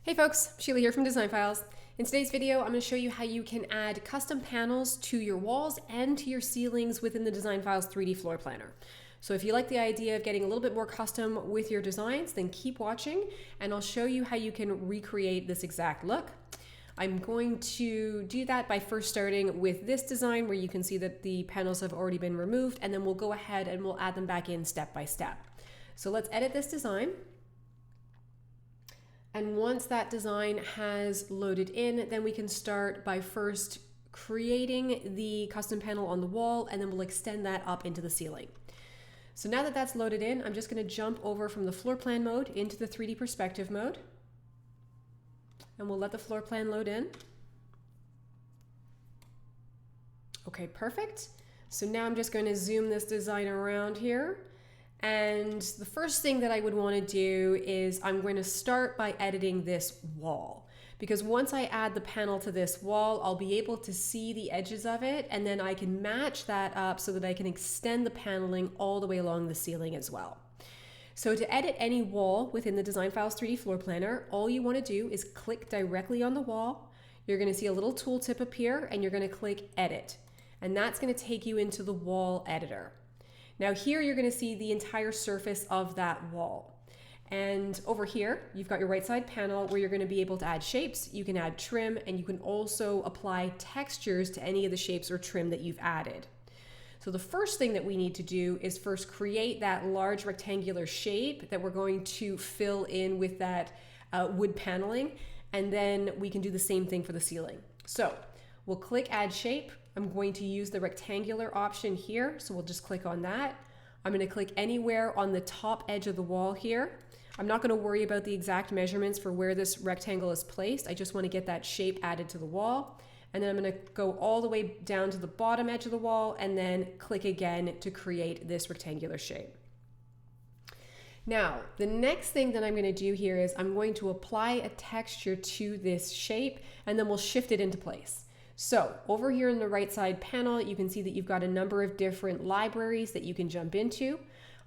Hey folks, Sheila here from Design Files. In today's video, I'm going to show you how you can add custom panels to your walls and to your ceilings within the Design Files 3D floor planner. So if you like the idea of getting a little bit more custom with your designs, then keep watching and I'll show you how you can recreate this exact look. I'm going to do that by first starting with this design where you can see that the panels have already been removed, and then we'll go ahead and we'll add them back in step by step. So let's edit this design. And once that design has loaded in, then we can start by first creating the custom panel on the wall, and then we'll extend that up into the ceiling. So now that that's loaded in, I'm just going to jump over from the floor plan mode into the 3D perspective mode. And we'll let the floor plan load in. Okay, perfect. So now I'm just going to zoom this design around here. And the first thing that I would want to do is I'm going to start by editing this wall, because once I add the panel to this wall, I'll be able to see the edges of it, and then I can match that up so that I can extend the paneling all the way along the ceiling as well. So to edit any wall within the Design Files 3D floor planner, all you want to do is click directly on the wall. You're going to see a little tooltip appear and you're going to click Edit, and that's going to take you into the wall editor. Now here you're going to see the entire surface of that wall. And over here, you've got your right side panel where you're going to be able to add shapes, you can add trim, and you can also apply textures to any of the shapes or trim that you've added. So the first thing that we need to do is first create that large rectangular shape that we're going to fill in with that wood paneling, and then we can do the same thing for the ceiling. So we'll click Add Shape. I'm going to use the rectangular option here, so we'll just click on that. I'm going to click anywhere on the top edge of the wall here. I'm not going to worry about the exact measurements for where this rectangle is placed. I just want to get that shape added to the wall. And then I'm going to go all the way down to the bottom edge of the wall and then click again to create this rectangular shape. Now, the next thing that I'm going to do here is I'm going to apply a texture to this shape, and then we'll shift it into place. So over here in the right side panel, you can see that you've got a number of different libraries that you can jump into.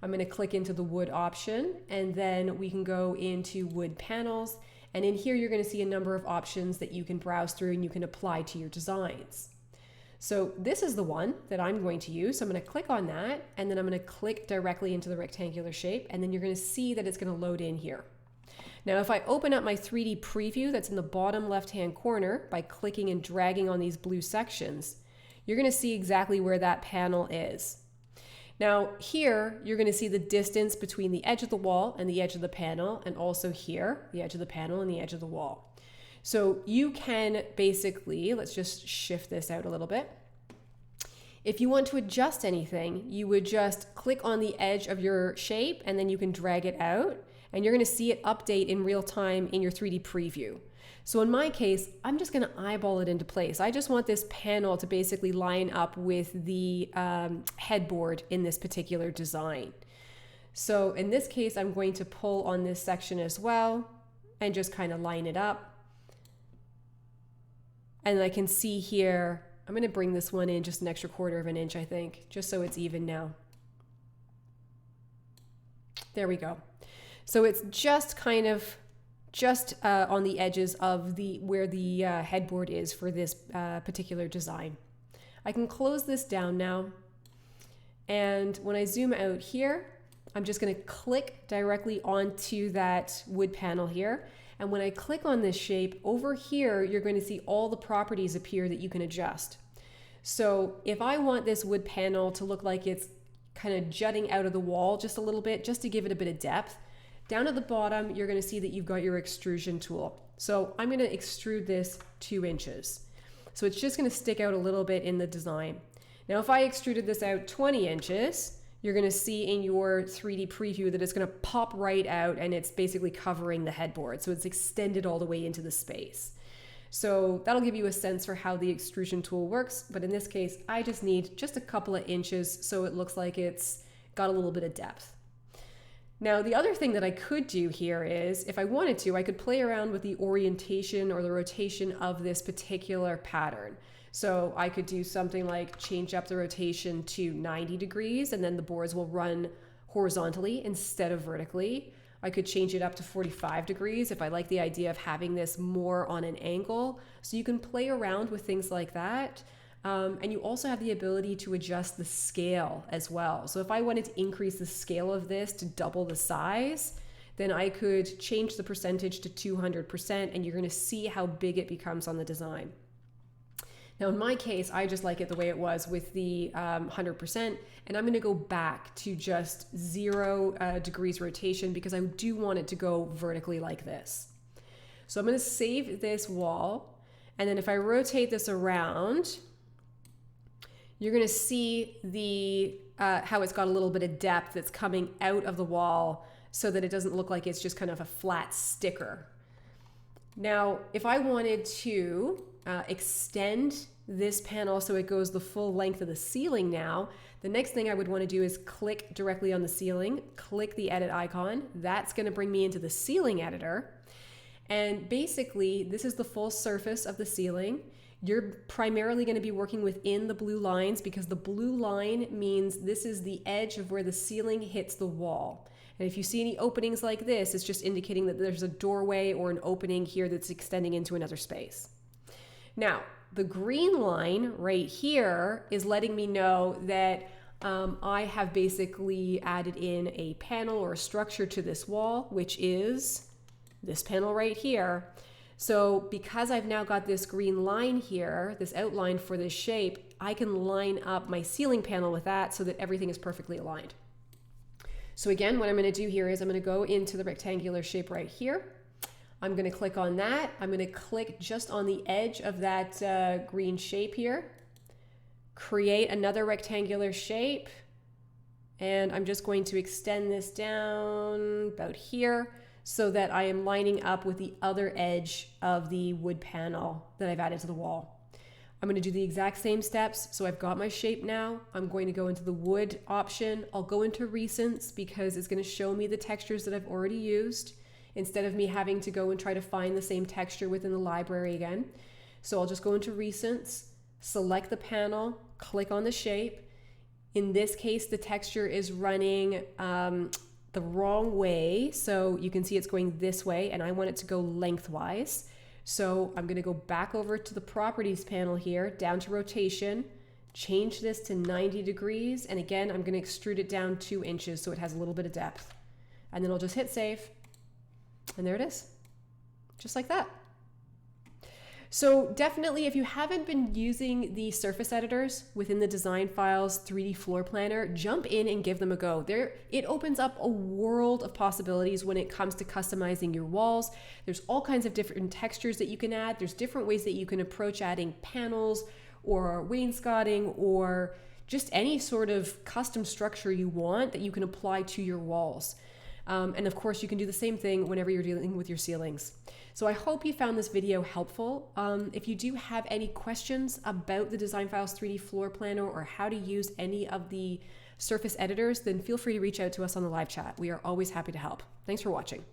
I'm going to click into the wood option, and then we can go into wood panels. And in here, you're going to see a number of options that you can browse through and you can apply to your designs. So this is the one that I'm going to use. So I'm going to click on that, and then I'm going to click directly into the rectangular shape, and then you're going to see that it's going to load in here. Now, if I open up my 3D preview that's in the bottom left-hand corner by clicking and dragging on these blue sections, you're going to see exactly where that panel is. Now, here, you're going to see the distance between the edge of the wall and the edge of the panel, and also here, the edge of the panel and the edge of the wall. So you can basically, let's just shift this out a little bit. If you want to adjust anything, you would just click on the edge of your shape and then you can drag it out, and you're going to see it update in real time in your 3D preview. So in my case, I'm just going to eyeball it into place. I just want this panel to basically line up with the headboard in this particular design. So in this case, I'm going to pull on this section as well and just kind of line it up. And I can see here, I'm going to bring this one in just an extra 1/4 of an inch, I think, just so it's even now. There we go. So it's just kind of on the edges of where the headboard is for this particular design. I can close this down now. And when I zoom out here, I'm just going to click directly onto that wood panel here. And when I click on this shape over here, you're going to see all the properties appear that you can adjust. So if I want this wood panel to look like it's kind of jutting out of the wall just a little bit, just to give it a bit of depth, down at the bottom, you're going to see that you've got your extrusion tool. So I'm going to extrude this 2 inches. So it's just going to stick out a little bit in the design. Now, if I extruded this out 20 inches, you're going to see in your 3D preview that it's going to pop right out, and it's basically covering the headboard. So it's extended all the way into the space. So that'll give you a sense for how the extrusion tool works. But in this case, I just need just a couple of inches so it looks like it's got a little bit of depth. Now, the other thing that I could do here is, if I wanted to, I could play around with the orientation or the rotation of this particular pattern. So I could do something like change up the rotation to 90 degrees, and then the boards will run horizontally instead of vertically. I could change it up to 45 degrees if I like the idea of having this more on an angle. So you can play around with things like that. And you also have the ability to adjust the scale as well. So if I wanted to increase the scale of this to double the size, then I could change the percentage to 200%, and you're going to see how big it becomes on the design. Now in my case, I just like it the way it was with the 100%, and I'm going to go back to just 0 degrees rotation because I do want it to go vertically like this. So I'm going to save this wall, and then if I rotate this around, you're going to see the how it's got a little bit of depth that's coming out of the wall so that it doesn't look like it's just kind of a flat sticker. Now, if I wanted to extend this panel so it goes the full length of the ceiling now, the next thing I would want to do is click directly on the ceiling, click the edit icon. That's going to bring me into the ceiling editor. And basically, this is the full surface of the ceiling. You're primarily going to be working within the blue lines because the blue line means this is the edge of where the ceiling hits the wall. And if you see any openings like this, it's just indicating that there's a doorway or an opening here that's extending into another space. Now, the green line right here is letting me know that I have basically added in a panel or a structure to this wall, which is this panel right here. So because I've now got this green line here, this outline for this shape, I can line up my ceiling panel with that so that everything is perfectly aligned. So again, what I'm going to do here is I'm going to go into the rectangular shape right here. I'm going to click on that. I'm going to click just on the edge of that green shape here. Create another rectangular shape. And I'm just going to extend this down about here so that I am lining up with the other edge of the wood panel that I've added to the wall. I'm going to do the exact same steps. So I've got my shape now. I'm going to go into the wood option. I'll go into recents because it's going to show me the textures that I've already used instead of me having to go and try to find the same texture within the library again. So I'll just go into recents, select the panel, click on the shape. In this case, the texture is running the wrong way. So you can see it's going this way and I want it to go lengthwise. So I'm going to go back over to the properties panel here, down to rotation, change this to 90 degrees. And again, I'm going to extrude it down 2 inches so it has a little bit of depth. And then I'll just hit save. And there it is, just like that. So definitely, if you haven't been using the surface editors within the DesignFiles 3D floor planner, jump in and give them a go. It opens up a world of possibilities when it comes to customizing your walls. There's all kinds of different textures that you can add. There's different ways that you can approach adding panels or wainscoting or just any sort of custom structure you want that you can apply to your walls. And of course, you can do the same thing whenever you're dealing with your ceilings. So I hope you found this video helpful. If you do have any questions about the DesignFiles 3D floor planner or how to use any of the surface editors, then feel free to reach out to us on the live chat. We are always happy to help. Thanks for watching.